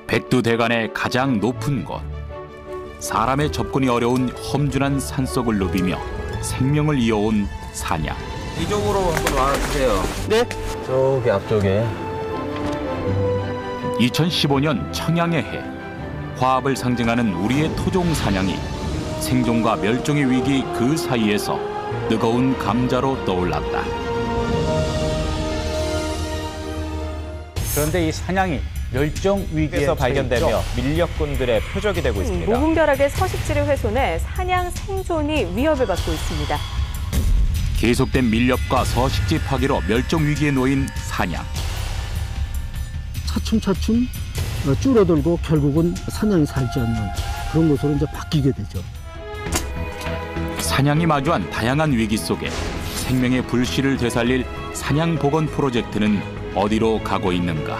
백두대간의 가장 높은 곳, 사람의 접근이 어려운 험준한 산속을 누비며 생명을 이어온 산양. 이쪽으로 한번 와주세요. 네? 저기 앞쪽에. 2015년 청양의 해, 화합을 상징하는 우리의 토종 산양이 생존과 멸종의 위기 그 사이에서 뜨거운 감자로 떠올랐다. 그런데 이 산양이 멸종 위기에서 발견되며 밀렵꾼들의 표적이 되고 있습니다. 무분별하게 서식지를 훼손해 산양 생존이 위협을 받고 있습니다. 계속된 밀렵과 서식지 파괴로 멸종 위기에 놓인 산양. 차츰차츰 줄어들고 결국은 산양이 살지 않는 그런 것으로 이제 바뀌게 되죠. 산양이 마주한 다양한 위기 속에 생명의 불씨를 되살릴 산양 복원 프로젝트는 어디로 가고 있는가?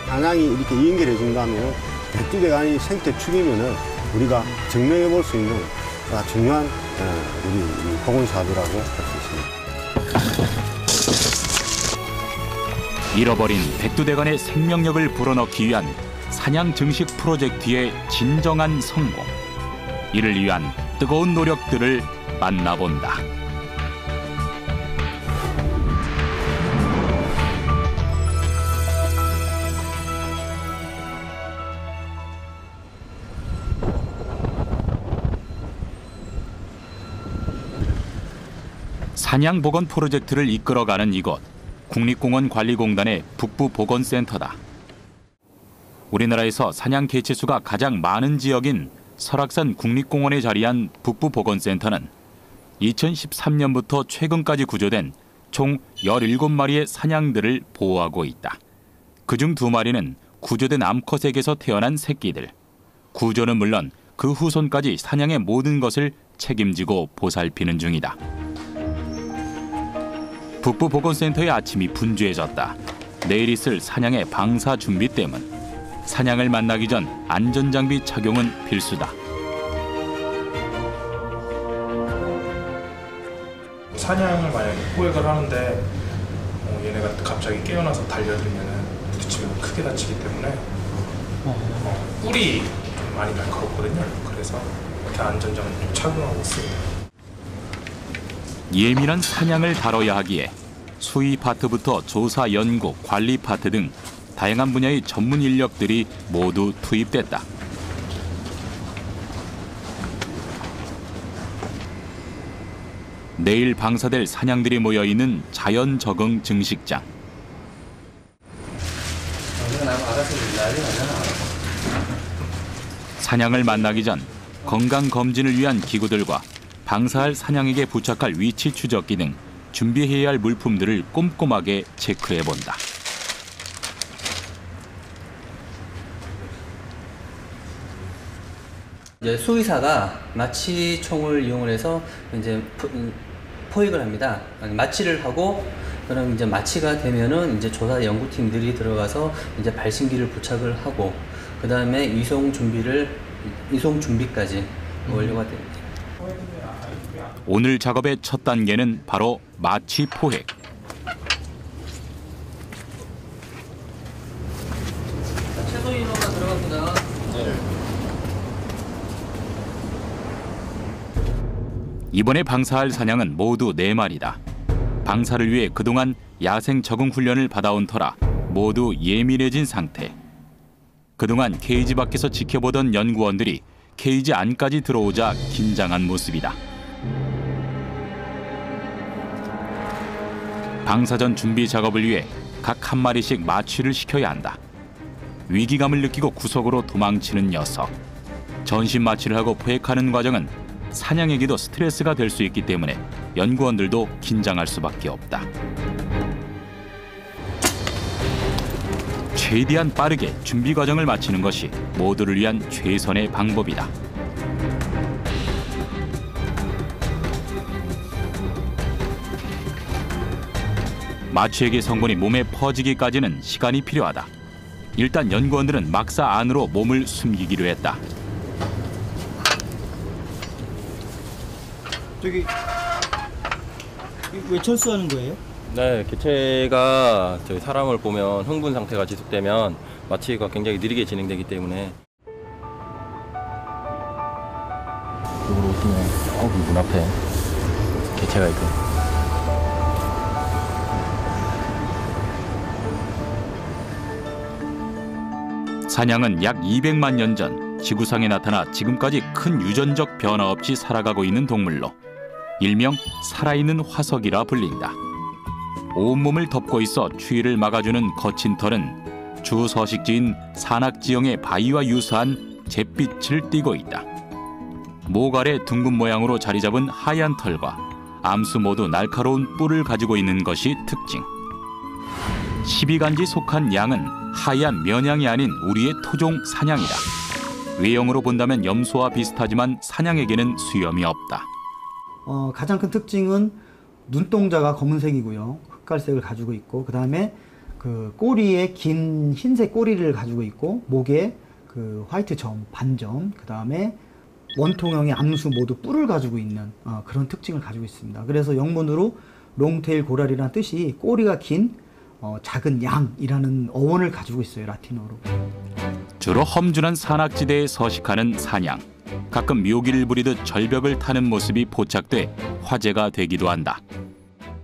산양이 이렇게 연결해 준다면 백두대간이 생태 축이면은 우리가 증명해 볼 수 있는 중요한 우리 복원 사업이라고 할 수 있습니다. 잃어버린 백두대간의 생명력을 불어넣기 위한 산양 증식 프로젝트의 진정한 성공. 이를 위한 뜨거운 노력들을 만나본다. 산양 복원 프로젝트를 이끌어가는 이곳, 국립공원관리공단의 북부보건센터다. 우리나라에서 산양 개체수가 가장 많은 지역인 설악산 국립공원에 자리한 북부보건센터는 2013년부터 최근까지 구조된 총 17마리의 산양들을 보호하고 있다. 그중 2마리는 구조된 암컷에게서 태어난 새끼들. 구조는 물론 그 후손까지 산양의 모든 것을 책임지고 보살피는 중이다. 북부보건센터의 아침이 분주해졌다. 내일 있을 산양의 방사 준비 때문. 산양을 만나기 전 안전장비 착용은 필수다. 산양을 만약에 포획을 하는데 얘네가 갑자기 깨어나서 달려들면 부딪히면 크게 다치기 때문에 뿔이 좀 많이 날카롭거든요. 그래서 이렇게 안전장비를 착용하고 있습니다. 예민한 산양을 다뤄야 하기에 수의 파트부터 조사, 연구, 관리 파트 등 다양한 분야의 전문 인력들이 모두 투입됐다. 내일 방사될 산양들이 모여있는 자연 적응 증식장. 산양을 만나기 전 건강검진을 위한 기구들과 방사할 산양에게 부착할 위치 추적기 등 준비해야 할 물품들을 꼼꼼하게 체크해본다. 이제 수의사가 마취총을 이용해서 이제 포획을 합니다. 마취를 하고 그럼 이제 마취가 되면은 이제 조사 연구팀들이 들어가서 이제 발신기를 부착을 하고 그 다음에 이송 준비까지 완료가 됩니다. 오늘 작업의 첫 단계는 바로 마취 포획. 최소 인원만 들어갑니다. 이번에 방사할 산양은 모두 4마리다. 방사를 위해 그동안 야생 적응 훈련을 받아온 터라 모두 예민해진 상태. 그동안 케이지 밖에서 지켜보던 연구원들이 케이지 안까지 들어오자 긴장한 모습이다. 방사전 준비 작업을 위해 각 한 마리씩 마취를 시켜야 한다. 위기감을 느끼고 구석으로 도망치는 녀석. 전신 마취를 하고 포획하는 과정은 산양에게도 스트레스가 될 수 있기 때문에 연구원들도 긴장할 수밖에 없다. 최대한 빠르게 준비 과정을 마치는 것이 모두를 위한 최선의 방법이다. 마취액의 성분이 몸에 퍼지기까지는 시간이 필요하다. 일단 연구원들은 막사 안으로 몸을 숨기기로 했다. 저기 왜 철수하는 거예요? 네, 개체가 저희 사람을 보면 흥분 상태가 지속되면 마취가 굉장히 느리게 진행되기 때문에. 이쪽으로 오시면 문 앞에 개체가 있고. 사냥은 약 200만 년 전 지구상에 나타나 지금까지 큰 유전적 변화 없이 살아가고 있는 동물로 일명 살아있는 화석이라 불린다. 온몸을 덮고 있어 추위를 막아주는 거친 털은 주 서식지인 산악지형의 바위와 유사한 잿빛을 띠고 있다. 목 아래 둥근 모양으로 자리 잡은 하얀 털과 암수 모두 날카로운 뿔을 가지고 있는 것이 특징. 12간지 속한 양은 하얀 면양이 아닌 우리의 토종 사냥이다. 외형으로 본다면 염소와 비슷하지만 사냥에게는 수염이 없다. 가장 큰 특징은 눈동자가 검은색이고요. 흑갈색을 가지고 있고, 그 다음에 그 꼬리에 긴 흰색 꼬리를 가지고 있고, 목에 그 화이트 점, 반점, 그 다음에 원통형의 암수 모두 뿔을 가지고 있는 그런 특징을 가지고 있습니다. 그래서 영문으로 롱테일 고라리라는 뜻이 꼬리가 긴 작은 양이라는 어원을 가지고 있어요, 라틴어로. 주로 험준한 산악지대에 서식하는 사냥. 가끔 묘기를 부리듯 절벽을 타는 모습이 포착돼 화제가 되기도 한다.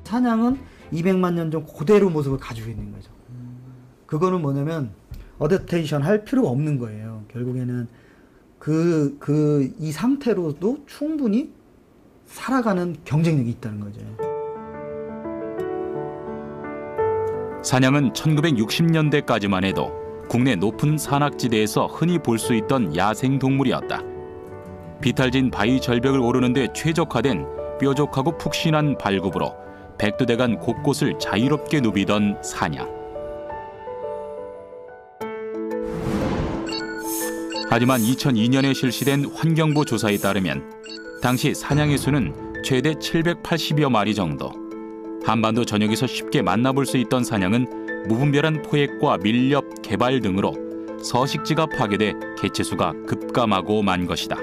사냥은 200만 년 전 그대로 모습을 가지고 있는 거죠. 그거는 뭐냐면 어댑테이션 할 필요가 없는 거예요. 결국에는 이 상태로도 충분히 살아가는 경쟁력이 있다는 거죠. 사냥은 1960년대까지만 해도 국내 높은 산악지대에서 흔히 볼 수 있던 야생동물이었다. 비탈진 바위 절벽을 오르는데 최적화된 뾰족하고 푹신한 발굽으로 백두대간 곳곳을 자유롭게 누비던 사냥. 하지만 2002년에 실시된 환경부 조사에 따르면 당시 사냥의 수는 최대 780여 마리 정도. 한반도 전역에서 쉽게 만나볼 수 있던 사냥은 무분별한 포획과 밀렵, 개발 등으로 서식지가 파괴돼 개체수가 급감하고 만 것이다.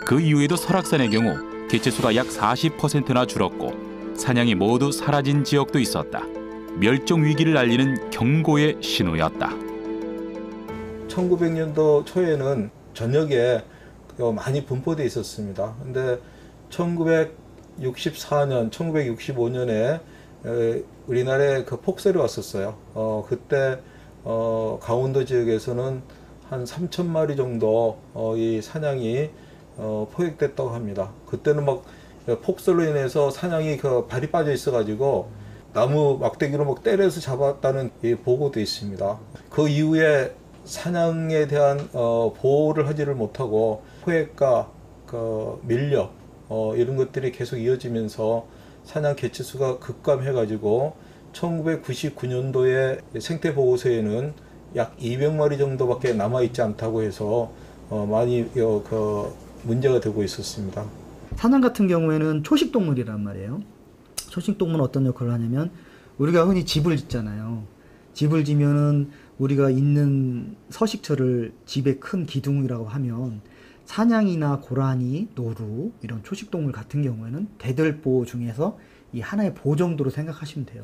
그 이후에도 설악산의 경우 개체수가 약 40%나 줄었고 사냥이 모두 사라진 지역도 있었다. 멸종 위기를 알리는 경고의 신호였다. 1900년도 초에는 전역에 많이 분포되어 있었습니다. 근데 1964년, 1965년에 우리나라에 그 폭설이 왔었어요. 그때 강원도 지역에서는 한 3,000마리 정도 이 사냥이 포획됐다고 합니다. 그때는 막 폭설로 인해서 사냥이 그 발이 빠져 있어가지고 나무 막대기로 막 때려서 잡았다는 보고도 있습니다. 그 이후에 사냥에 대한 보호를 하지를 못하고 포획과 그 밀렵 이런 것들이 계속 이어지면서 사냥 개체수가 급감해가지고 1999년도에 생태보고서에는 약 200마리 정도밖에 남아있지 않다고 해서 많이 문제가 되고 있었습니다. 사냥 같은 경우에는 초식동물이란 말이에요. 초식동물은 어떤 역할을 하냐면 우리가 흔히 집을 짓잖아요. 집을 지면은 우리가 있는 서식처를 집의 큰 기둥이라고 하면 사냥이나 고라니, 노루 이런 초식동물 같은 경우에는 대들보 중에서 이 하나의 보 정도로 생각하시면 돼요.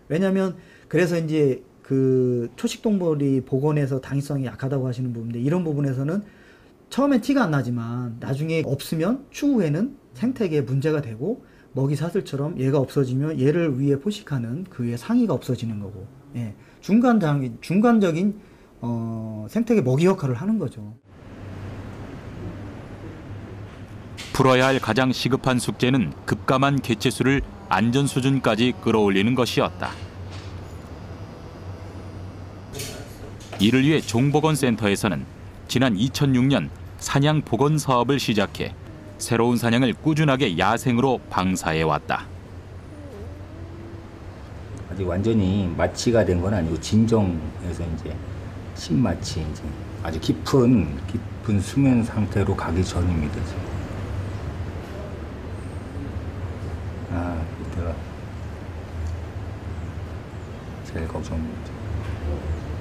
왜냐하면 그래서 이제 그 초식동물이 복원해서 당위성이 약하다고 하시는 부분인데 이런 부분에서는 처음엔 티가 안 나지만 나중에 없으면 추후에는 생태계에 문제가 되고 먹이 사슬처럼 얘가 없어지면 얘를 위해 포식하는 그의 상위가 없어지는 거고, 예, 중간적인 생태계 먹이 역할을 하는 거죠. 풀어야 할 가장 시급한 숙제는 급감한 개체수를 안전 수준까지 끌어올리는 것이었다. 이를 위해 종보건센터에서는 지난 2006년 사냥 복원 사업을 시작해 새로운 사냥을 꾸준하게 야생으로 방사해왔다. 아직 완전히 마취가 된 건 아니고 진정해서 이제 신마취 이제 아주 깊은 수면 상태로 가기 전입니다. 지금. 이때가 제일 걱정입니다.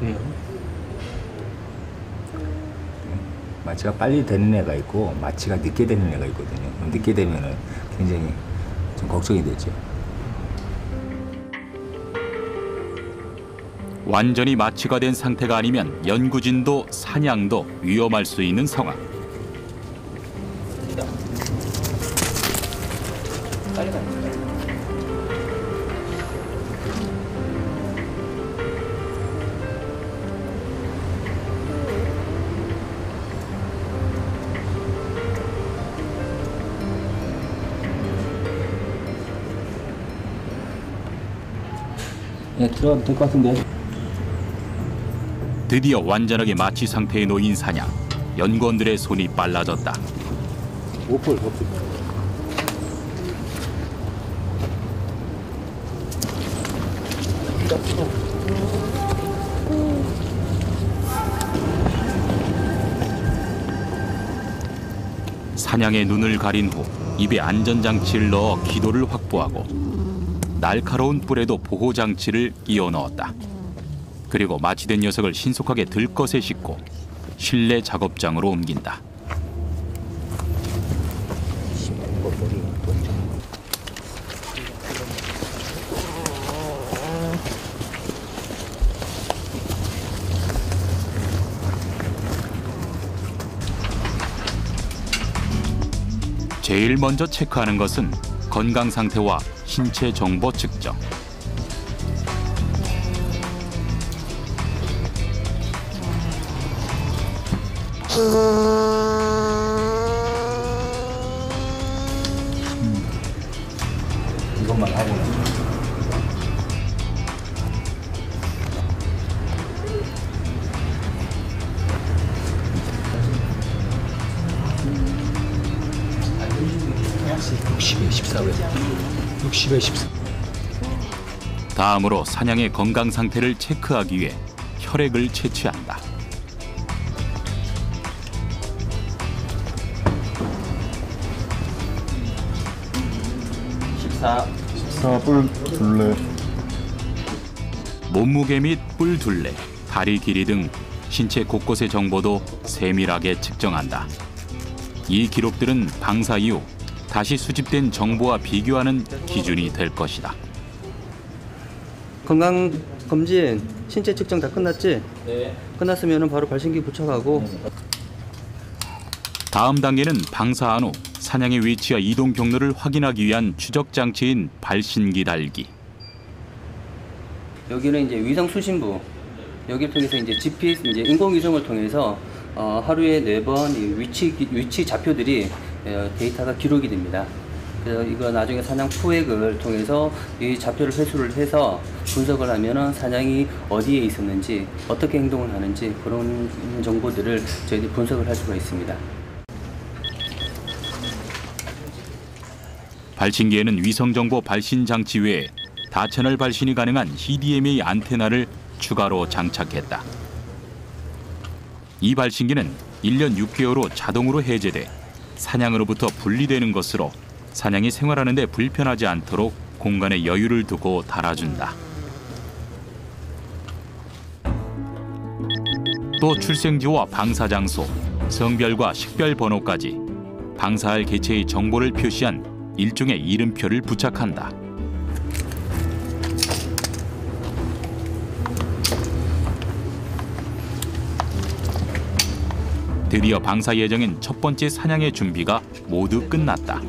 왜요? 마취가 빨리 되는 애가 있고 마취가 늦게 되는 애가 있거든요. 늦게 되면은 굉장히 좀 걱정이 되죠. 완전히 마취가 된 상태가 아니면 연구진도 사냥도 위험할 수 있는 상황. 네, 들어가도 될 것 같은데. 드디어 완전하게 마취 상태에 놓인 사냥. 연구원들의 손이 빨라졌다. 오폴. 사냥의 눈을 가린 후 입에 안전장치를 넣어 기도를 확보하고 날카로운 뿔에도 보호장치를 끼워 넣었다. 그리고 마취된 녀석을 신속하게 들것에 싣고 실내 작업장으로 옮긴다. 제일 먼저 체크하는 것은 건강 상태와 신체 정보 측정. 이것만 하고는. 다음으로 사냥의 건강 상태를 체크하기 위해 혈액을 채취한다. 뿔 둘레. 몸무게 및 뿔 둘레, 다리 길이 등 신체 곳곳의 정보도 세밀하게 측정한다. 이 기록들은 방사 이후 다시 수집된 정보와 비교하는 기준이 될 것이다. 건강 검진, 신체 측정 다 끝났지? 네. 끝났으면 바로 발신기 부착하고. 다음 단계는 방사한 후 사냥의 위치와 이동 경로를 확인하기 위한 추적 장치인 발신기 달기. 여기는 이제 위성 수신부. 여기를 통해서 이제 GPS, 이제 인공위성을 통해서 하루에 4번 위치 좌표들이 데이터가 기록이 됩니다. 그래서 이거 나중에 사냥 포획을 통해서 이 좌표를 회수를 해서 분석을 하면은 사냥이 어디에 있었는지, 어떻게 행동을 하는지 그런 정보들을 저희들이 분석을 할 수가 있습니다. 발신기에는 위성정보 발신 장치 외에 다채널 발신이 가능한 HDMI 안테나를 추가로 장착했다. 이 발신기는 1년 6개월 후 자동으로 해제돼 사냥으로부터 분리되는 것으로 사냥이 생활하는 데 불편하지 않도록 공간에 여유를 두고 달아준다. 또 출생지와 방사장소, 성별과 식별 번호까지 방사할 개체의 정보를 표시한 일종의 이름표를 부착한다. 드디어 방사 예정인 첫 번째 사냥의 준비가 모두 끝났다.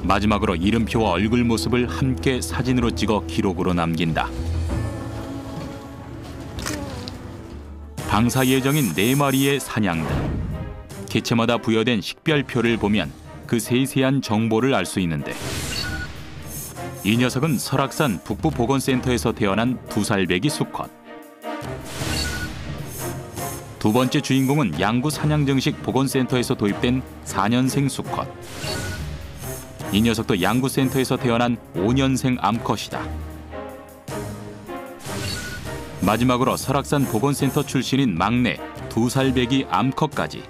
마지막으로 이름표와 얼굴 모습을 함께 사진으로 찍어 기록으로 남긴다. 방사 예정인 4마리의 사냥들. 개체마다 부여된 식별표를 보면 그 세세한 정보를 알 수 있는데, 이 녀석은 설악산 북부보건센터에서 태어난 2살배기 수컷. 두 번째 주인공은 양구 사냥정식 보건센터에서 도입된 4년생 수컷. 이 녀석도 양구센터에서 태어난 5년생 암컷이다. 마지막으로 설악산 보건센터 출신인 막내 2살배기 암컷까지.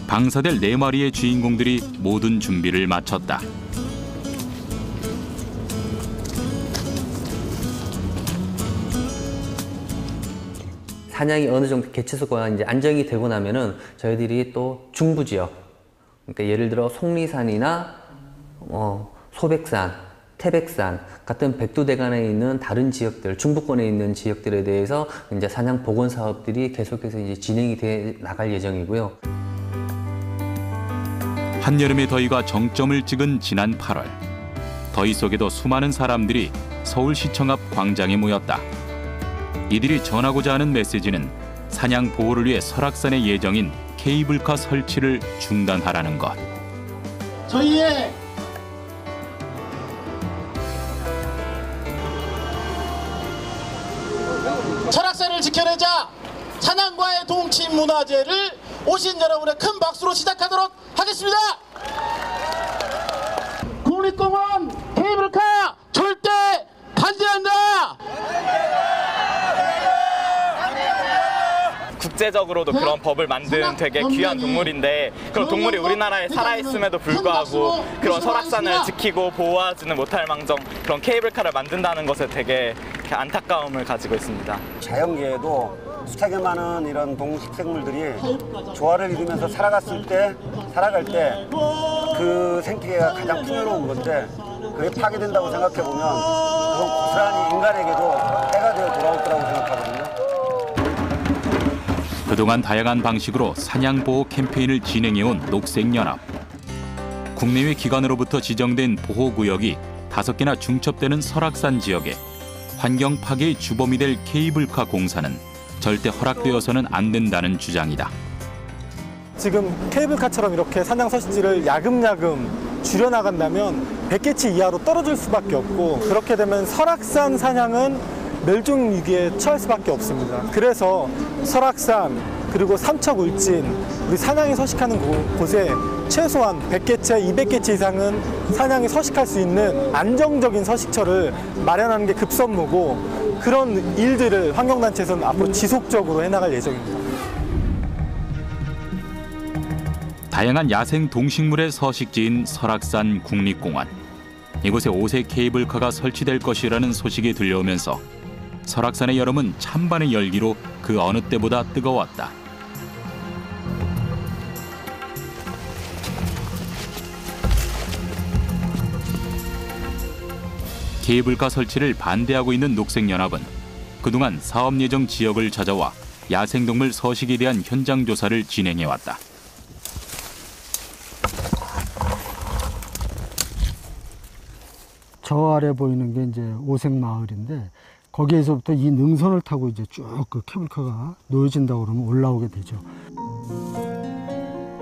방사될 4마리의 주인공들이 모든 준비를 마쳤다. 사냥이 어느 정도 개체수가 이제 안정이 되고 나면은 저희들이 또 중부 지역, 그러니까 예를 들어 속리산이나 소백산, 태백산 같은 백두대간에 있는 다른 지역들, 중부권에 있는 지역들에 대해서 이제 사냥 복원 사업들이 계속해서 이제 진행이 돼 나갈 예정이고요. 한여름의 더위가 정점을 찍은 지난 8월. 더위 속에도 수많은 사람들이 서울시청 앞 광장에 모였다. 이들이 전하고자 하는 메시지는 사냥 보호를 위해 설악산에 예정인 케이블카 설치를 중단하라는 것. 저희의 설악산을 지켜내자 사냥과의 동침 문화제를 오신 여러분의 큰 박수로 시작하도록 하겠습니다. 국립공원 케이블카 절대 반대한다. 국제적으로도 그런 법을 만든 되게 귀한 동물인데 그런 동물이 우리나라에 살아있음에도 불구하고 그런 설악산을 지키고 보호하지는 못할 망정 그런 케이블카를 만든다는 것에 되게 안타까움을 가지고 있습니다. 자연계에도 수차게 많은 이런 동식생물들이 조화를 이루면서 살아갈 때 그 생태계가 가장 풍요로운 건데 그게 파괴된다고 생각해보면 그건 고스란히 인간에게도 해가 되어 돌아올 거라고 생각하거든요. 그동안 다양한 방식으로 사냥 보호 캠페인을 진행해온 녹색연합. 국내외 기관으로부터 지정된 보호구역이 5개나 중첩되는 설악산 지역에 환경 파괴의 주범이 될 케이블카 공사는 절대 허락되어서는 안 된다는 주장이다. 지금 케이블카처럼 이렇게 사냥 서식지를 야금야금 줄여나간다면 100개치 이하로 떨어질 수밖에 없고 그렇게 되면 설악산 사냥은 멸종 위기에 처할 수밖에 없습니다. 그래서 설악산 그리고 삼척울진 우리 사냥이 서식하는 곳에 최소한 100개체, 200개체 이상은 사냥이 서식할 수 있는 안정적인 서식처를 마련하는 게 급선무고 그런 일들을 환경단체에서는 앞으로 지속적으로 해나갈 예정입니다. 다양한 야생 동식물의 서식지인 설악산 국립공원. 이곳에 5색 케이블카가 설치될 것이라는 소식이 들려오면서 설악산의 여름은 찬반의 열기로 그 어느 때보다 뜨거웠다. 케이블카 설치를 반대하고 있는 녹색연합은 그동안 사업 예정 지역을 찾아와 야생동물 서식에 대한 현장 조사를 진행해왔다. 저 아래 보이는 게 이제 오색마을인데 거기에서부터 이 능선을 타고 이제 쭉 그 케이블카가 놓여진다고 그러면 올라오게 되죠.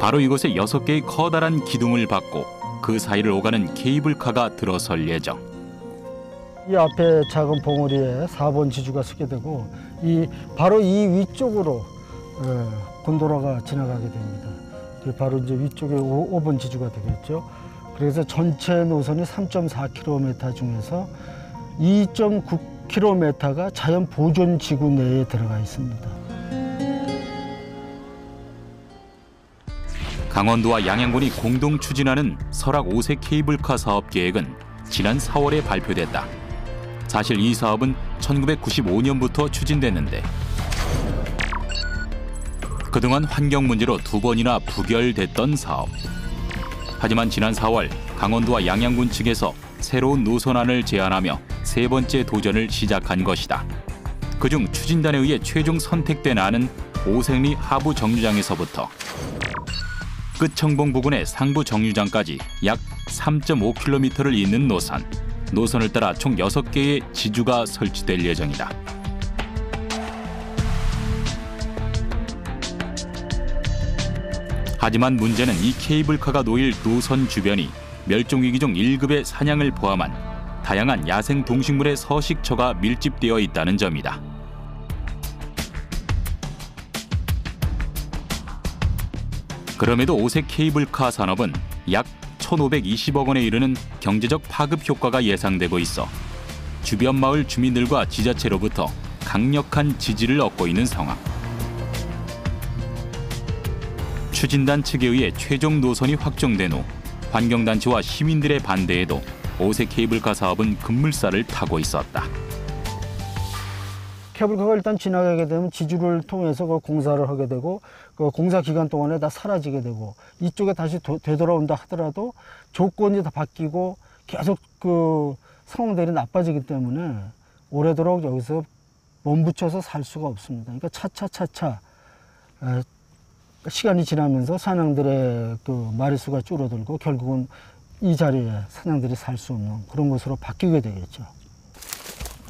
바로 이곳에 6개의 커다란 기둥을 받고 그 사이를 오가는 케이블카가 들어설 예정. 이 앞에 작은 봉우리에 4번 지주가 서게 되고 바로 이 위쪽으로 곤도라가 지나가게 됩니다. 바로 이제 위쪽에 5번 지주가 되겠죠. 그래서 전체 노선이 3.4km 중에서 2.9km가 자연 보존 지구 내에 들어가 있습니다. 강원도와 양양군이 공동 추진하는 설악 5색 케이블카 사업 계획은 지난 4월에 발표됐다. 사실 이 사업은 1995년부터 추진됐는데 그동안 환경 문제로 2번이나 부결됐던 사업. 하지만 지난 4월 강원도와 양양군 측에서 새로운 노선안을 제안하며 3번째 도전을 시작한 것이다. 그중 추진단에 의해 최종 선택된 안은 오색리 하부 정류장에서부터 끝청봉 부근의 상부 정류장까지 약 3.5km를 잇는 노선을 따라 총 6개의 지주가 설치될 예정이다. 하지만 문제는 이 케이블카가 놓일 노선 주변이 멸종위기종 1급의 사냥을 포함한 다양한 야생 동식물의 서식처가 밀집되어 있다는 점이다. 그럼에도 오색 케이블카 산업은 약 1,520억 원에 이르는 경제적 파급 효과가 예상되고 있어 주변 마을 주민들과 지자체로부터 강력한 지지를 얻고 있는 상황. 추진단 측에 의해 최종 노선이 확정된 후 환경단체와 시민들의 반대에도 오색 케이블카 사업은 급물살을 타고 있었다. 케이블카가 일단 지나가게 되면 지주를 통해서 그 공사를 하게 되고 그 공사 기간 동안에 다 사라지게 되고 이쪽에 다시 되돌아온다 하더라도 조건이 다 바뀌고 계속 그 상황들이 나빠지기 때문에 오래도록 여기서 몸붙여서 살 수가 없습니다. 그러니까 차차 시간이 지나면서 사냥들의 그 마리수가 줄어들고 결국은 이 자리에 사냥들이 살 수 없는 그런 곳으로 바뀌게 되겠죠.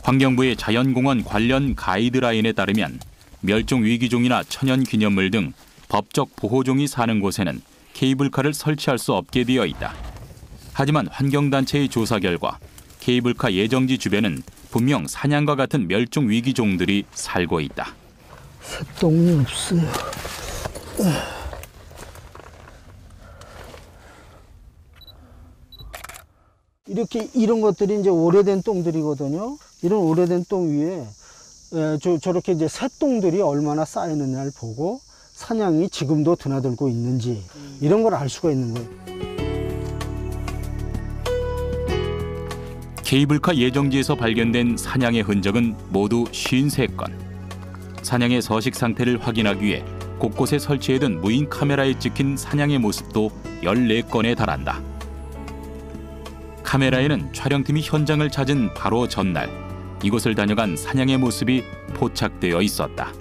환경부의 자연공원 관련 가이드라인에 따르면 멸종위기종이나 천연기념물 등 법적 보호종이 사는 곳에는 케이블카를 설치할 수 없게 되어 있다. 하지만 환경단체의 조사 결과 케이블카 예정지 주변은 분명 사냥과 같은 멸종위기종들이 살고 있다. 새똥이 없어요. 이렇게 이런 것들이 이제 오래된 똥들이거든요. 이런 오래된 똥 위에 저렇게 이제 새똥들이 얼마나 쌓이느냐를 보고 사냥이 지금도 드나들고 있는지 이런 걸 알 수가 있는 거예요. 케이블카 예정지에서 발견된 사냥의 흔적은 모두 53건. 사냥의 서식 상태를 확인하기 위해 곳곳에 설치해둔 무인 카메라에 찍힌 사냥의 모습도 14건에 달한다. 카메라에는 촬영팀이 현장을 찾은 바로 전날 이곳을 다녀간 사냥의 모습이 포착되어 있었다.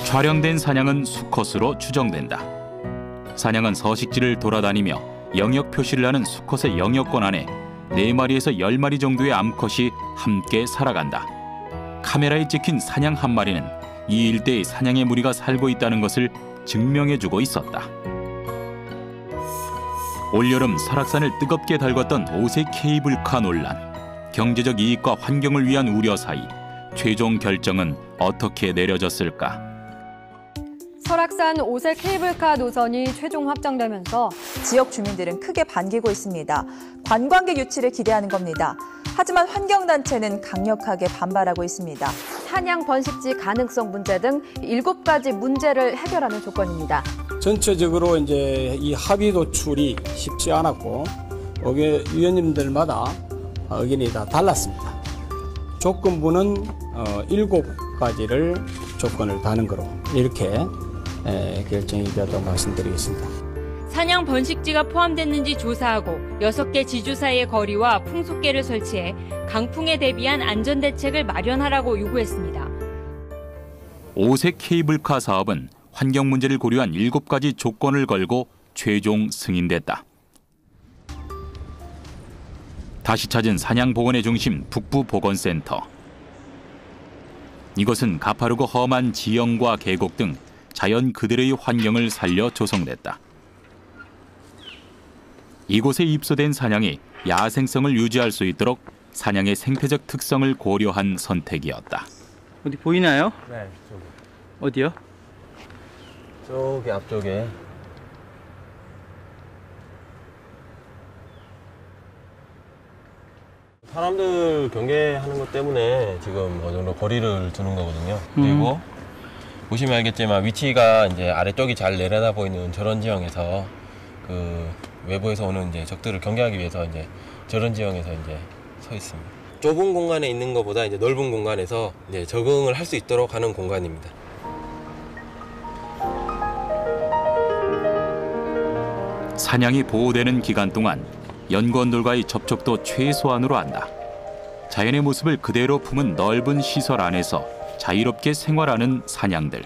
촬영된 사냥은 수컷으로 추정된다. 사냥은 서식지를 돌아다니며 영역 표시를 하는 수컷의 영역권 안에 4마리에서 10마리 정도의 암컷이 함께 살아간다. 카메라에 찍힌 사냥 한 마리는 이 일대에 사냥의 무리가 살고 있다는 것을 증명해주고 있었다. 올여름 설악산을 뜨겁게 달궜던 5색 케이블카 논란. 경제적 이익과 환경을 위한 우려 사이 최종 결정은 어떻게 내려졌을까? 설악산 5색 케이블카 노선이 최종 확정되면서 지역 주민들은 크게 반기고 있습니다. 관광객 유치를 기대하는 겁니다. 하지만 환경단체는 강력하게 반발하고 있습니다. 사냥 번식지 가능성 문제 등 7가지 문제를 해결하는 조건입니다. 전체적으로 이제 이 합의 도출이 쉽지 않았고 위원님들마다 의견이 다 달랐습니다. 조건부는 7가지를 조건을 다는 거로 이렇게 결정이 되었다고 말씀드리겠습니다. 사냥 번식지가 포함됐는지 조사하고 6개 지주 사이의 거리와 풍속계를 설치해 강풍에 대비한 안전대책을 마련하라고 요구했습니다. 5색 케이블카 사업은 환경 문제를 고려한 7가지 조건을 걸고 최종 승인됐다. 다시 찾은 사냥보건의 중심 북부보건센터. 이것은 가파르고 험한 지형과 계곡 등 자연 그대로의 환경을 살려 조성됐다. 이곳에 입소된 사냥이 야생성을 유지할 수 있도록 사냥의 생태적 특성을 고려한 선택이었다. 어디 보이나요? 네, 저기. 어디요? 저기 앞쪽에. 사람들 경계하는 것 때문에 지금 어느 정도 거리를 두는 거거든요. 그리고 보시면 알겠지만 위치가 이제 아래쪽이 잘 내려다 보이는 저런 지형에서 그 외부에서 오는 이제 적들을 경계하기 위해서 이제 저런 지형에서 이제 서 있습니다. 좁은 공간에 있는 것보다 이제 넓은 공간에서 이제 적응을 할 수 있도록 하는 공간입니다. 사냥이 보호되는 기간 동안 연구원들과의 접촉도 최소한으로 한다. 자연의 모습을 그대로 품은 넓은 시설 안에서 자유롭게 생활하는 사냥들.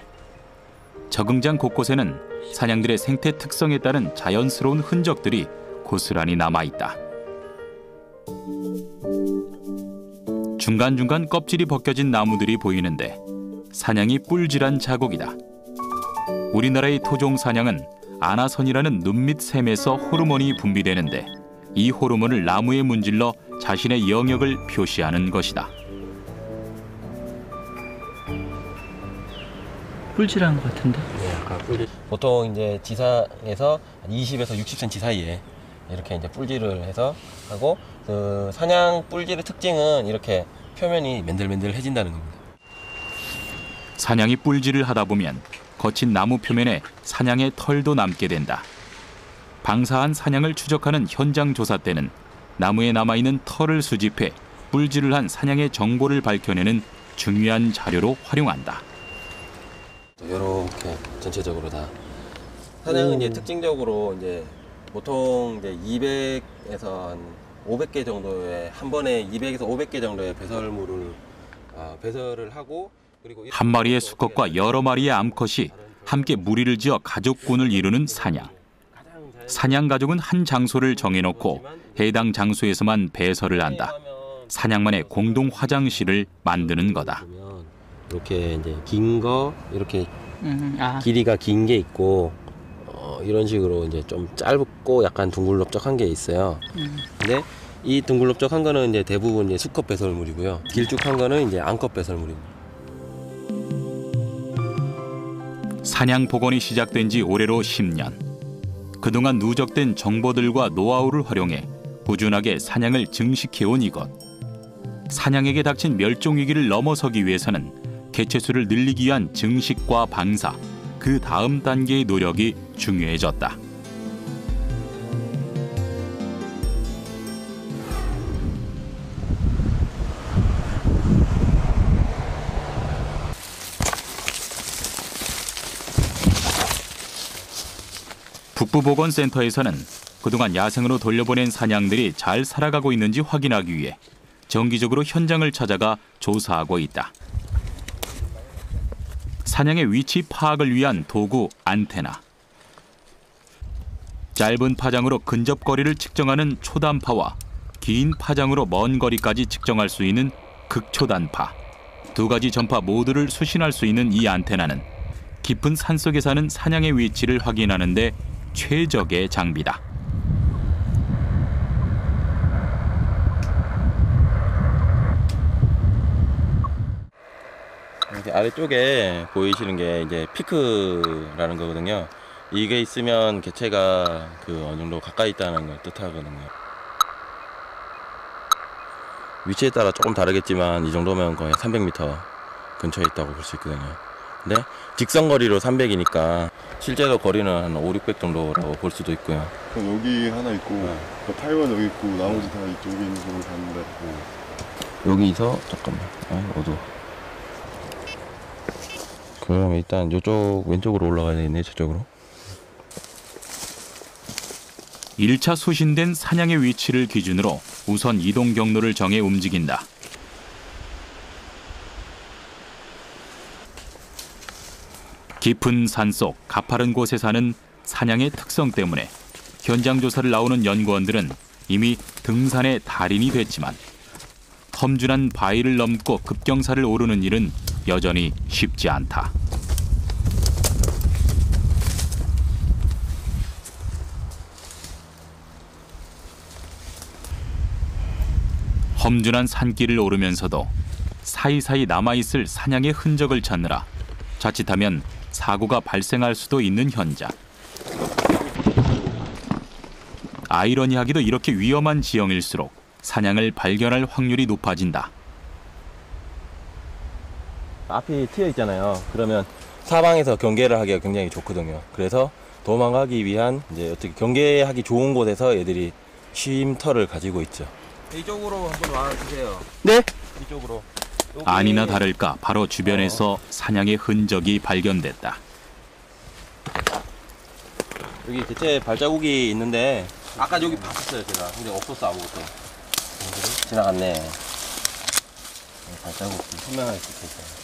적응장 곳곳에는 사냥들의 생태 특성에 따른 자연스러운 흔적들이 고스란히 남아있다. 중간중간 껍질이 벗겨진 나무들이 보이는데 사냥이 뿔질한 자국이다. 우리나라의 토종 사냥은 아나선이라는 눈밑 샘에서 호르몬이 분비되는데 이 호르몬을 나무에 문질러 자신의 영역을 표시하는 것이다. 뿔질한 것 같은데? 네, 아까 뿔질. 보통 이제 지상에서 20에서 60cm 사이에 이렇게 이제 뿔질을 해서 하고 그 사냥 뿔질의 특징은 이렇게 표면이 맨들맨들해진다는 겁니다. 사냥이 뿔질을 하다 보면 거친 나무 표면에 사냥의 털도 남게 된다. 방사한 사냥을 추적하는 현장 조사 때는 나무에 남아있는 털을 수집해 뿔질을 한 사냥의 정보를 밝혀내는 중요한 자료로 활용한다. 이렇게 전체적으로 다 사냥은 이제 특징적으로 이제 보통 이제 200에서 한 500개 정도의 한 번에 200에서 500개 정도의 배설을 하고 그리고 한 마리의 수컷과 여러 마리의 암컷이 함께 무리를 지어 가족군을 이루는 사냥. 사냥 가족은 한 장소를 정해놓고 해당 장소에서만 배설을 한다. 사냥만의 공동 화장실을 만드는 거다. 이렇게 이제 긴 거 이렇게 길이가 긴 게 있고 이런 식으로 이제 좀 짧고 약간 둥글럽적한 게 있어요. 근데 이 둥글럽적한 거는 이제 대부분 이제 수컷 배설물이고요. 길쭉한 거는 이제 암컷 배설물입니다. 사냥 복원이 시작된 지 올해로 10년. 그동안 누적된 정보들과 노하우를 활용해 꾸준하게 사냥을 증식해온 이것. 사냥에게 닥친 멸종 위기를 넘어서기 위해서는 개체수를 늘리기 위한 증식과 방사, 그 다음 단계의 노력이 중요해졌다. 북부보건센터에서는 그동안 야생으로 돌려보낸 사냥들이 잘 살아가고 있는지 확인하기 위해 정기적으로 현장을 찾아가 조사하고 있다. 사냥의 위치 파악을 위한 도구 안테나. 짧은 파장으로 근접거리를 측정하는 초단파와 긴 파장으로 먼 거리까지 측정할 수 있는 극초단파. 두 가지 전파 모두를 수신할 수 있는 이 안테나는 깊은 산속에 사는 사냥의 위치를 확인하는 데 최적의 장비다. 이렇게 아래쪽에 보이시는 게 이제 피크라는 거거든요. 이게 있으면 개체가 어느 정도 가까이 있다는 걸 뜻하거든요. 위치에 따라 조금 다르겠지만 이 정도면 거의 300m 근처에 있다고 볼 수 있거든요. 근데 직선거리로 300이니까 실제로 거리는 한 500-600 정도라고 볼 수도 있고요. 여기 하나 있고 타이완 여기 있고 나머지 다 이쪽에 있는 걸로 봤는데 여기서 잠깐만 어두워. 그럼 일단 이쪽 왼쪽으로 올라가야 되겠네. 저쪽으로. 1차 수신된 사냥의 위치를 기준으로 우선 이동 경로를 정해 움직인다. 깊은 산속 가파른 곳에 사는 사냥의 특성 때문에 현장 조사를 나오는 연구원들은 이미 등산의 달인이 됐지만 험준한 바위를 넘고 급경사를 오르는 일은 여전히 쉽지 않다. 험준한 산길을 오르면서도 사이사이 남아있을 사냥의 흔적을 찾느라 자칫하면 사고가 발생할 수도 있는 현장. 아이러니하게도 이렇게 위험한 지형일수록 사냥을 발견할 확률이 높아진다. 앞이 트여 있잖아요. 그러면 사방에서 경계를 하기가 굉장히 좋거든요. 그래서 도망가기 위한 어떻게 경계하기 좋은 곳에서 얘들이 쉼터를 가지고 있죠. 이쪽으로 한번 와주세요. 네? 이쪽으로. 아니나 다를까 바로 주변에서 사냥의 흔적이 발견됐다. 여기 개체 발자국이 있는데 아까 여기 봤었어요 제가. 근데 없었어 아무것도. 지나갔네. 발자국이 선명하게 찍혀 있어요.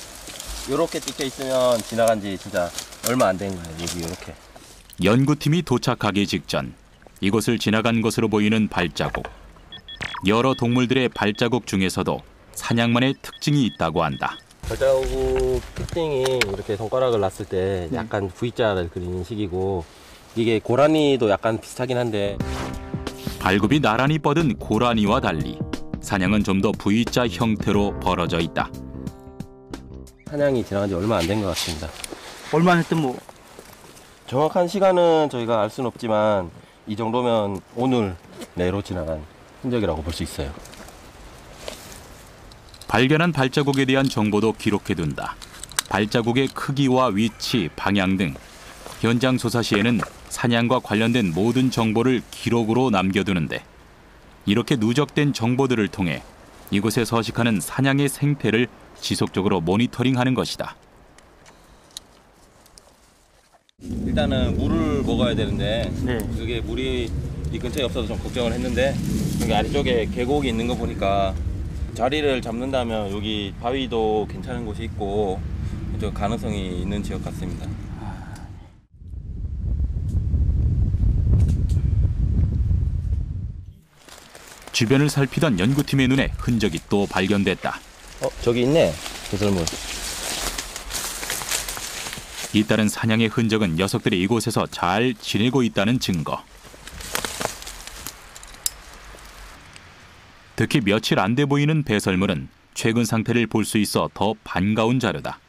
요렇게 찍혀 있으면 지나간 지 진짜 얼마 안 된 거예요. 여기 요렇게. 연구팀이 도착하기 직전 이곳을 지나간 것으로 보이는 발자국. 여러 동물들의 발자국 중에서도 사냥만의 특징이 있다고 한다. 발자국 특징이 이렇게 손가락을 놨을 때 약간 V자를 그리는 식이고 이게 고라니도 약간 비슷하긴 한데 발굽이 나란히 뻗은 고라니와 달리 사냥은 좀 더 V자 형태로 벌어져 있다. 사냥이 지나간 지 얼마 안 된 것 같습니다. 얼마 안 했든 뭐 정확한 시간은 저희가 알 수는 없지만 이 정도면 오늘 내로 지나간 흔적이라고 볼 수 있어요. 발견한 발자국에 대한 정보도 기록해둔다. 발자국의 크기와 위치, 방향 등 현장 조사 시에는 사냥과 관련된 모든 정보를 기록으로 남겨두는데 이렇게 누적된 정보들을 통해 이곳에 서식하는 사냥의 생태를 지속적으로 모니터링하는 것이다. 일단은 물을 먹어야 되는데 그게 물이 이 근처에 없어서 좀 걱정을 했는데 여기 아래쪽에 계곡이 있는 거 보니까 자리를 잡는다면 여기 바위도 괜찮은 곳이 있고 좀 가능성이 있는 지역 같습니다. 주변을 살피던 연구팀의 눈에 흔적이 또 발견됐다. 저기 있네, 배설물. 잇따른 사냥의 흔적은 녀석들이 이곳에서 잘 지내고 있다는 증거. 특히 며칠 안 돼 보이는 배설물은 최근 상태를 볼 수 있어 더 반가운 자료다.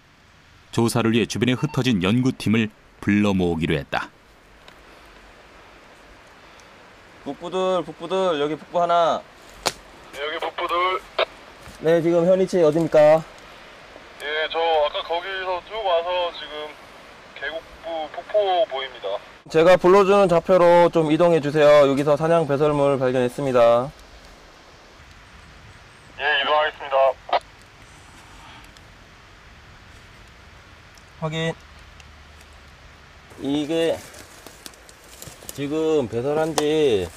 조사를 위해 주변에 흩어진 연구팀을 불러 모으기로 했다. 북부들 여기 북부 하나. 네, 여기 북부들. 네, 지금 현 위치 어딥니까? 예, 저 아까 거기서 쭉 와서 지금 계곡부 폭포 보입니다. 제가 불러주는 좌표로 좀 이동해 주세요. 여기서 사냥 배설물 발견했습니다. 예, 이동하겠습니다. 확인. 이게 지금 배설한 지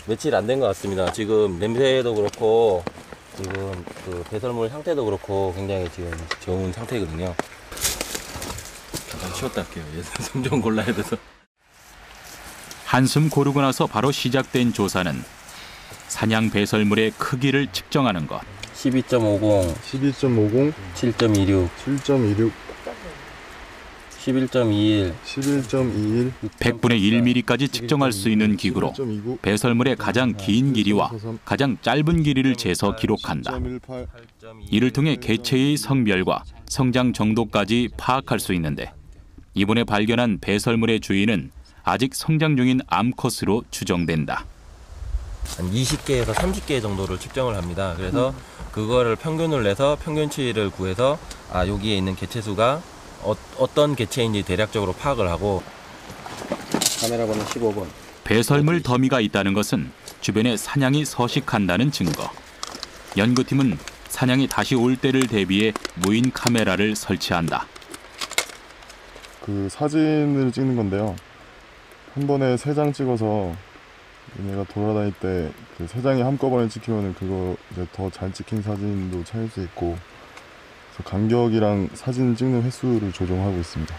며칠 안 된 것 같습니다. 지금 냄새도 그렇고 지금 그 배설물 상태도 그렇고 굉장히 지금 좋은 상태거든요. 잠깐 쉬었다 할게요. 숨 좀 골라야 돼서. 한숨 고르고 나서 바로 시작된 조사는 사냥 배설물의 크기를 측정하는 것. 12.50, 12.50, 7.26, 7.26, 11.21, 11.21, 100분의 1mm까지 측정할 수 있는 기구로 배설물의 가장 긴 길이와 가장 짧은 길이를 재서 기록한다. 이를 통해 개체의 성별과 성장 정도까지 파악할 수 있는데 이번에 발견한 배설물의 주인은 아직 성장 중인 암컷으로 추정된다. 한 20개에서 30개 정도를 측정을 합니다. 그래서 그거를 평균을 내서 평균치를 구해서 여기에 있는 개체 수가 어떤 개체인지 대략적으로 파악을 하고. 카메라 번호 15번. 배설물 더미가 있다는 것은 주변에 사냥이 서식한다는 증거. 연구팀은 사냥이 다시 올 때를 대비해 무인 카메라를 설치한다. 그 사진을 찍는 건데요. 한 번에 3장 찍어서 얘네가 돌아다닐 때 그 3장이 한꺼번에 찍히면은 그거 이제 더 잘 찍힌 사진도 찾을 수 있고, 그래서 간격이랑 사진 찍는 횟수를 조정하고 있습니다.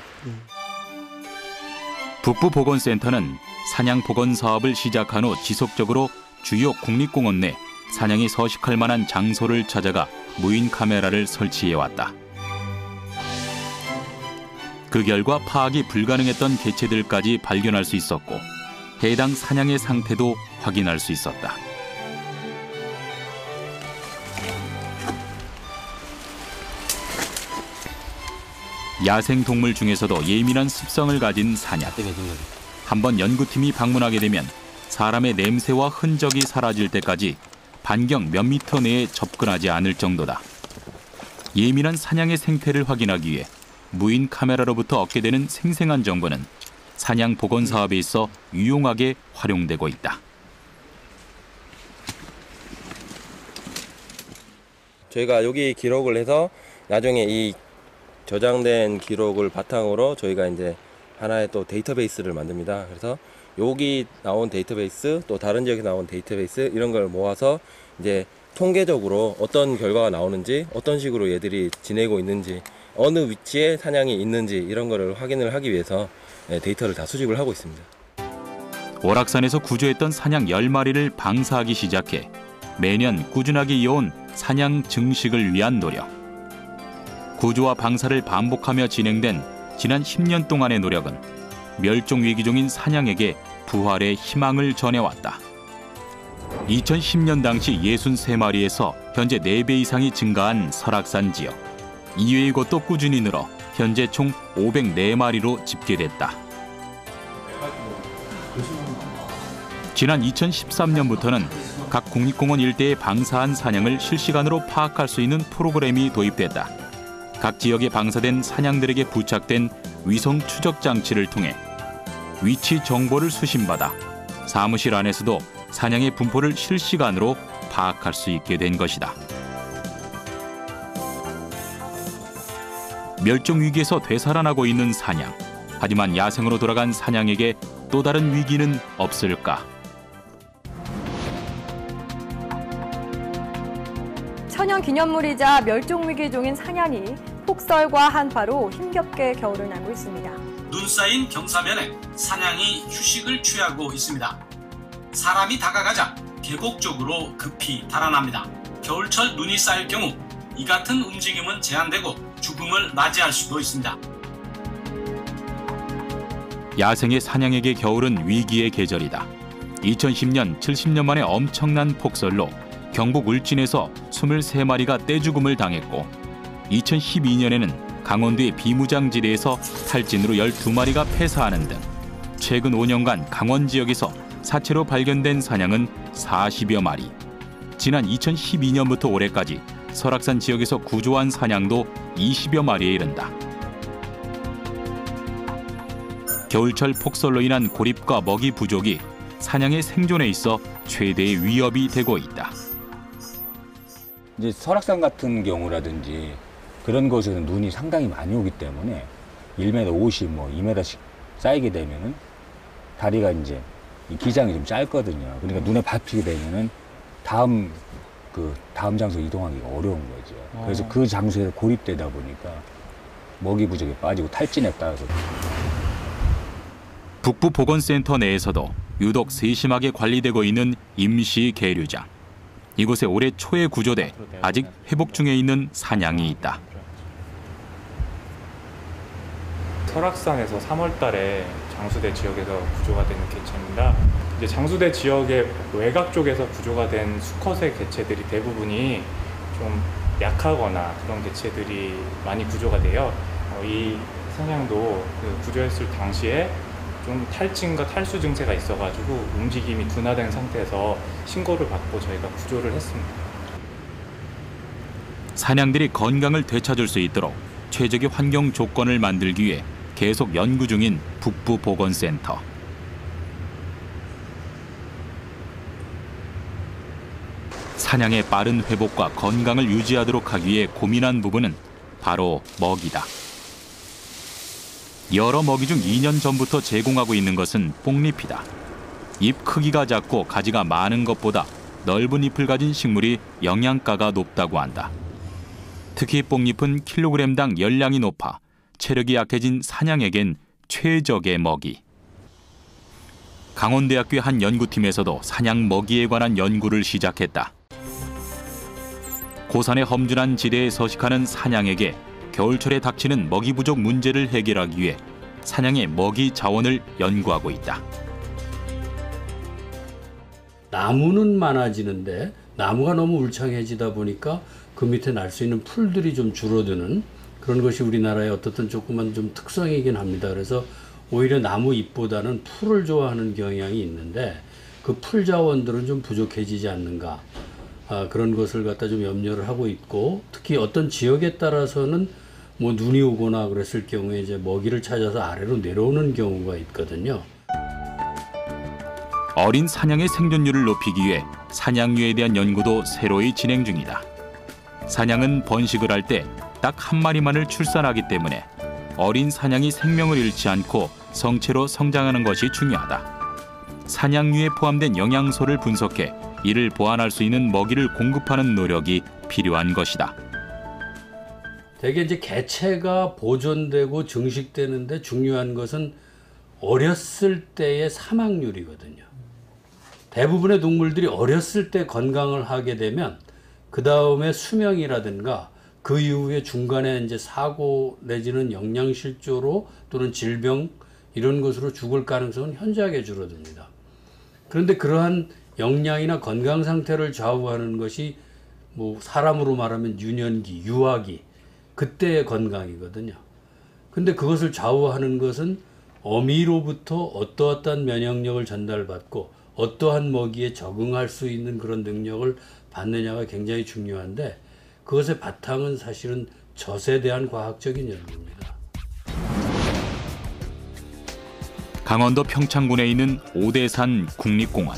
북부보건센터는 사냥 복원 사업을 시작한 후 지속적으로 주요 국립공원 내 사냥이 서식할 만한 장소를 찾아가 무인 카메라를 설치해왔다. 그 결과 파악이 불가능했던 개체들까지 발견할 수 있었고 해당 사냥의 상태도 확인할 수 있었다. 야생동물 중에서도 예민한 습성을 가진 사냥. 한번 연구팀이 방문하게 되면 사람의 냄새와 흔적이 사라질 때까지 반경 몇 미터 내에 접근하지 않을 정도다. 예민한 사냥의 생태를 확인하기 위해 무인 카메라로부터 얻게 되는 생생한 정보는 사냥 복원 사업에 있어 유용하게 활용되고 있다. 저희가 여기 기록을 해서 나중에 이 저장된 기록을 바탕으로 저희가 이제 하나의 또 데이터베이스를 만듭니다. 그래서 여기 나온 데이터베이스, 또 다른 지역에 나온 데이터베이스 이런 걸 모아서 이제 통계적으로 어떤 결과가 나오는지, 어떤 식으로 얘들이 지내고 있는지, 어느 위치에 사냥이 있는지 이런 거를 확인을 하기 위해서 데이터를 다 수집을 하고 있습니다. 오락산에서 구조했던 사냥 10마리를 방사하기 시작해 매년 꾸준하게 이어온 사냥 증식을 위한 노력. 구조와 방사를 반복하며 진행된 지난 10년 동안의 노력은 멸종 위기종인 사냥에게 부활의 희망을 전해왔다. 2010년 당시 63마리에서 현재 4배 이상이 증가한 설악산 지역. 이외의 곳도 꾸준히 늘어 현재 총 504마리로 집계됐다. 지난 2013년부터는 각 국립공원 일대에 방사한 사냥을 실시간으로 파악할 수 있는 프로그램이 도입됐다. 각 지역에 방사된 사냥들에게 부착된 위성 추적 장치를 통해 위치 정보를 수신받아 사무실 안에서도 사냥의 분포를 실시간으로 파악할 수 있게 된 것이다. 멸종 위기에서 되살아나고 있는 사냥. 하지만 야생으로 돌아간 사냥에게 또 다른 위기는 없을까? 천연 기념물이자 멸종 위기종인 사냥이 폭설과 한파로 힘겹게 겨울을 나고 있습니다. 눈 쌓인 경사면에 사냥이 휴식을 취하고 있습니다. 사람이 다가가자 계곡 쪽으로 급히 달아납니다. 겨울철 눈이 쌓일 경우 이 같은 움직임은 제한되고 죽음을 맞이할 수도 있습니다. 야생의 사냥에게 겨울은 위기의 계절이다. 2010년 70년 만에 엄청난 폭설로 경북 울진에서 23마리가 떼죽음을 당했고 2012년에는 강원도의 비무장지대에서 탈진으로 12마리가 폐사하는 등 최근 5년간 강원 지역에서 사체로 발견된 사냥은 40여 마리. 지난 2012년부터 올해까지 설악산 지역에서 구조한 사냥도 20여 마리에 이른다. 겨울철 폭설로 인한 고립과 먹이 부족이 사냥의 생존에 있어 최대의 위협이 되고 있다. 이제 설악산 같은 경우라든지 그런 곳에는 눈이 상당히 많이 오기 때문에 1m 50, 2m씩 쌓이게 되면은 다리가 이제 이 기장이 좀 짧거든요. 그러니까 눈에 밟히게 되면은 다음 장소 이동하기가 어려운 거죠. 그래서 그 장소에 고립되다 보니까 먹이 부족에 빠지고 탈진에 따라서. 북부보건센터 내에서도 유독 세심하게 관리되고 있는 임시 계류장. 이곳에 올해 초에 구조돼 아직 회복 중에 있는 사냥이 있다. 설악산에서 3월 달에 장수대 지역에서 구조가 되는 개체입니다. 이제 장수대 지역의 외곽 쪽에서 구조가 된 수컷의 개체들이 대부분이 좀 약하거나 그런 개체들이 많이 구조가 돼요. 이 사냥도 구조했을 당시에 좀 탈진과 탈수 증세가 있어가지고 움직임이 둔화된 상태에서 신고를 받고 저희가 구조를 했습니다. 사냥들이 건강을 되찾을 수 있도록 최적의 환경 조건을 만들기 위해 계속 연구 중인 북부보건센터. 사냥의 빠른 회복과 건강을 유지하도록 하기 위해 고민한 부분은 바로 먹이다. 여러 먹이 중 2년 전부터 제공하고 있는 것은 뽕잎이다. 잎 크기가 작고 가지가 많은 것보다 넓은 잎을 가진 식물이 영양가가 높다고 한다. 특히 뽕잎은 킬로그램당 열량이 높아 체력이 약해진 사냥에겐 최적의 먹이. 강원대학교의 한 연구팀에서도 사냥 먹이에 관한 연구를 시작했다. 고산의 험준한 지대에 서식하는 사냥에게 겨울철에 닥치는 먹이 부족 문제를 해결하기 위해 사냥의 먹이 자원을 연구하고 있다. 나무는 많아지는데 나무가 너무 울창해지다 보니까 그 밑에 날 수 있는 풀들이 좀 줄어드는 그런 것이 우리나라의 어떻든 조금만 좀 특성이긴 합니다. 그래서 오히려 나무 잎보다는 풀을 좋아하는 경향이 있는데 그 풀 자원들은 좀 부족해지지 않는가. 그런 것을 갖다 좀 염려를 하고 있고, 특히 어떤 지역에 따라서는 뭐 눈이 오거나 그랬을 경우에 이제 먹이를 찾아서 아래로 내려오는 경우가 있거든요. 어린 사냥의 생존율을 높이기 위해 사냥류에 대한 연구도 새로이 진행 중이다. 사냥은 번식을 할 때 딱 한 마리만을 출산하기 때문에 어린 사냥이 생명을 잃지 않고 성체로 성장하는 것이 중요하다. 사냥류에 포함된 영양소를 분석해 이를 보완할 수 있는 먹이를 공급하는 노력이 필요한 것이다. 대개 이제 개체가 보존되고 증식되는데 중요한 것은 어렸을 때의 사망률이거든요. 대부분의 동물들이 어렸을 때 건강을 하게 되면 그 다음에 수명이라든가 그 이후에 중간에 이제 사고 내지는 영양실조로 또는 질병 이런 것으로 죽을 가능성은 현저하게 줄어듭니다. 그런데 그러한 영양이나 건강 상태를 좌우하는 것이 뭐 사람으로 말하면 유년기, 유아기 그때의 건강이거든요. 근데 그것을 좌우하는 것은 어미로부터 어떠한 면역력을 전달받고 어떠한 먹이에 적응할 수 있는 그런 능력을 받느냐가 굉장히 중요한데 그것의 바탕은 사실은 젖에 대한 과학적인 연구입니다. 강원도 평창군에 있는 오대산 국립공원.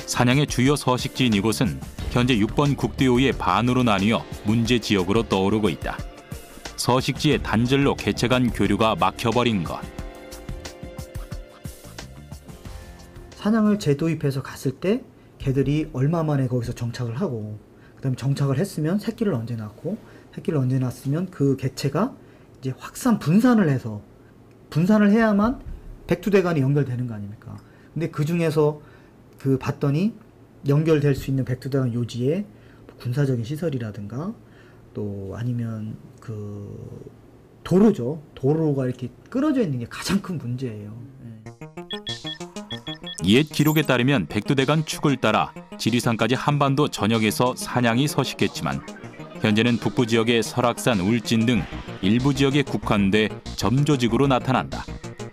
사냥의 주요 서식지인 이곳은 현재 6번 국도요의 반으로 나뉘어 문제 지역으로 떠오르고 있다. 서식지의 단절로 개체 간 교류가 막혀버린 것. 사냥을 재도입해서 갔을 때 개들이 얼마 만에 거기서 정착을 하고, 그다음에 정착을 했으면 새끼를 언제 낳고, 새끼를 언제 낳았으면 그 개체가 이제 분산을 해서, 분산을 해야만 백두대간이 연결되는 거 아닙니까? 근데 그 중에서 봤더니 연결될 수 있는 백두대간 요지에 군사적인 시설이라든가 또 아니면 도로죠. 도로가 이렇게 끊어져 있는 게 가장 큰 문제예요. 옛 기록에 따르면 백두대간 축을 따라 지리산까지 한반도 전역에서 사냥이 서식했지만 현재는 북부 지역의 설악산, 울진 등 일부 지역에 국한돼 점조직으로 나타난다.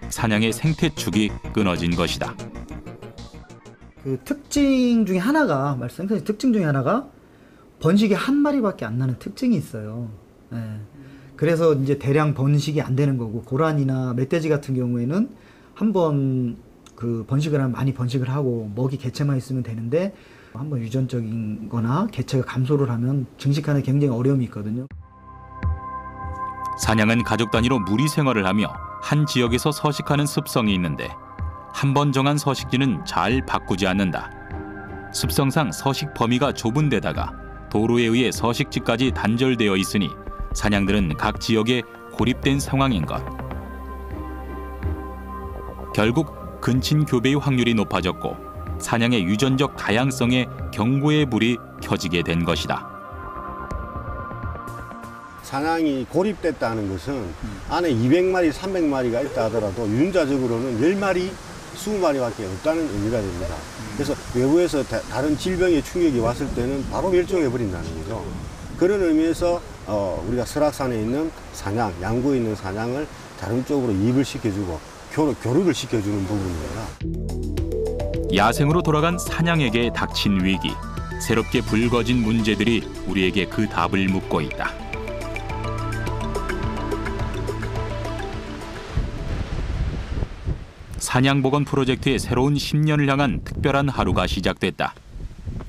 사냥의 생태축이 끊어진 것이다. 그 특징 중에 하나가 번식이 한 마리밖에 안 나는 특징이 있어요. 예. 그래서 이제 대량 번식이 안 되는 거고, 고란이나 멧돼지 같은 경우에는 한번 번식을 하면 많이 번식을 하고 먹이 개체만 있으면 되는데, 한번 유전적인 거나 개체가 감소를 하면 증식하는 굉장히 어려움이 있거든요. 사냥은 가족 단위로 무리 생활을 하며 한 지역에서 서식하는 습성이 있는데 한 번 정한 서식지는 잘 바꾸지 않는다. 습성상 서식 범위가 좁은 데다가 도로에 의해 서식지까지 단절되어 있으니 사냥들은 각 지역에 고립된 상황인 것. 결국 근친 교배의 확률이 높아졌고 사냥의 유전적 다양성에 경고의 불이 켜지게 된 것이다. 사냥이 고립됐다는 것은 안에 200마리, 300마리가 있다 하더라도 유전자적으로는 10마리, 20마리밖에 없다는 의미가 됩니다. 그래서 외부에서 다른 질병의 충격이 왔을 때는 바로 멸종해버린다는 거죠. 그런 의미에서 우리가 설악산에 있는 사냥, 양구에 있는 사냥을 다른 쪽으로 이입을 시켜주고 교류를 시켜주는 부분입니다. 야생으로 돌아간 사냥에게 닥친 위기, 새롭게 불거진 문제들이 우리에게 그 답을 묻고 있다. 사냥복원 프로젝트의 새로운 10년을 향한 특별한 하루가 시작됐다.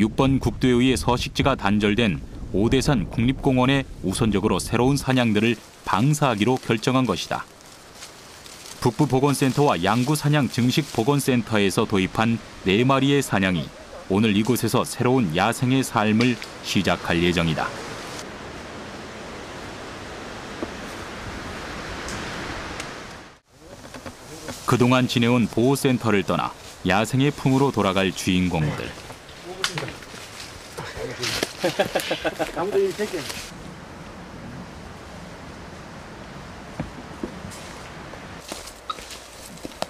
6번 국도요의 서식지가 단절된 오대산 국립공원에 우선적으로 새로운 사냥들을 방사하기로 결정한 것이다. 북부보건센터와 양구사냥 증식보건센터에서 도입한 4마리의 사냥이 오늘 이곳에서 새로운 야생의 삶을 시작할 예정이다. 그동안 지내온 보호센터를 떠나 야생의 품으로 돌아갈 주인공들.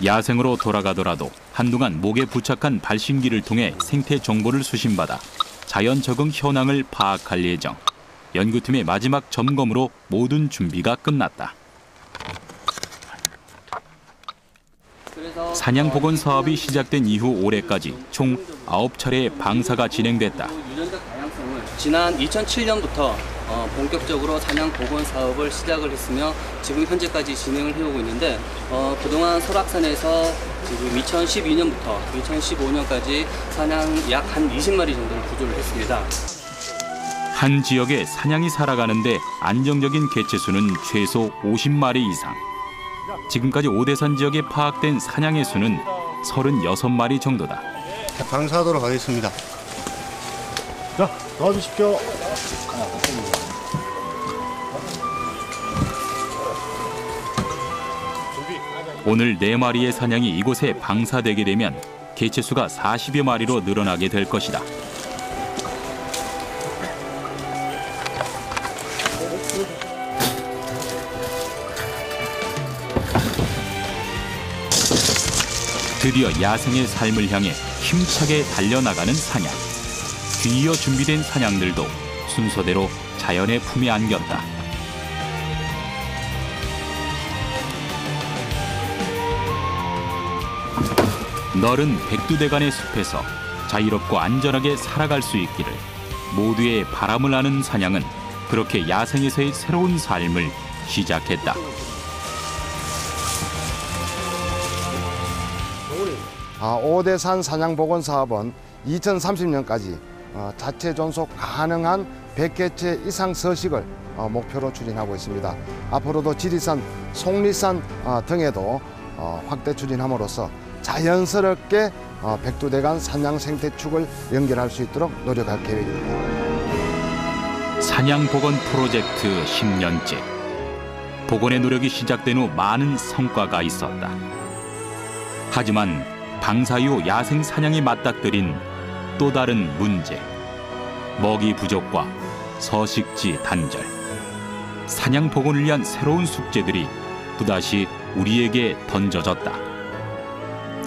야생으로 돌아가더라도 한동안 목에 부착한 발신기를 통해 생태 정보를 수신받아 자연 적응 현황을 파악할 예정. 연구팀의 마지막 점검으로 모든 준비가 끝났다. 사냥 복원 사업이 시작된 이후 올해까지 총 9차례의 방사가 진행됐다. 유전자 다양성을 지난 2007년부터 본격적으로 사냥 복원 사업을 시작을 했으며 지금 현재까지 진행을 해오고 있는데 그동안 설악산에서 지금 2012년부터 2015년까지 사냥 약 한 20마리 정도를 구조를 했습니다. 한 지역에 사냥이 살아가는데 안정적인 개체수는 최소 50마리 이상. 지금까지 오대산 지역에 파악된 사냥의 수는 36마리 정도다. 방사하도록 하겠습니다. 자, 도와주십시오. 오늘 4마리의 사냥이 이곳에 방사되게 되면 개체수가 40여 마리로 늘어나게 될 것이다. 드디어 야생의 삶을 향해 힘차게 달려나가는 사냥. 뒤이어 준비된 사냥들도 순서대로 자연의 품에 안겼다. 넓은 백두대간의 숲에서 자유롭고 안전하게 살아갈 수 있기를 모두의 바람을 아는 사냥은 그렇게 야생에서의 새로운 삶을 시작했다. 오대산 사냥보건사업은 2030년까지 자체 존속 가능한 100개체 이상 서식을 목표로 추진하고 있습니다. 앞으로도 지리산, 속리산 등에도 확대 추진함으로써 자연스럽게 백두대 간 사냥 생태축을 연결할 수 있도록 노력할 계획입니다. 사냥보건 프로젝트 10년째. 복원의 노력이 시작된 후 많은 성과가 있었다. 하지만 방사 이후 야생 사냥이 맞닥뜨린 또 다른 문제. 먹이 부족과 서식지 단절. 사냥 복원을 위한 새로운 숙제들이 또다시 우리에게 던져졌다.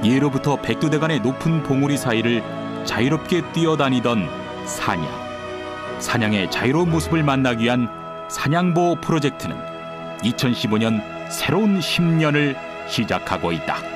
예로부터 백두대간의 높은 봉우리 사이를 자유롭게 뛰어다니던 사냥. 사냥의 자유로운 모습을 만나기 위한 사냥보호 프로젝트는 2015년 새로운 10년을 시작하고 있다.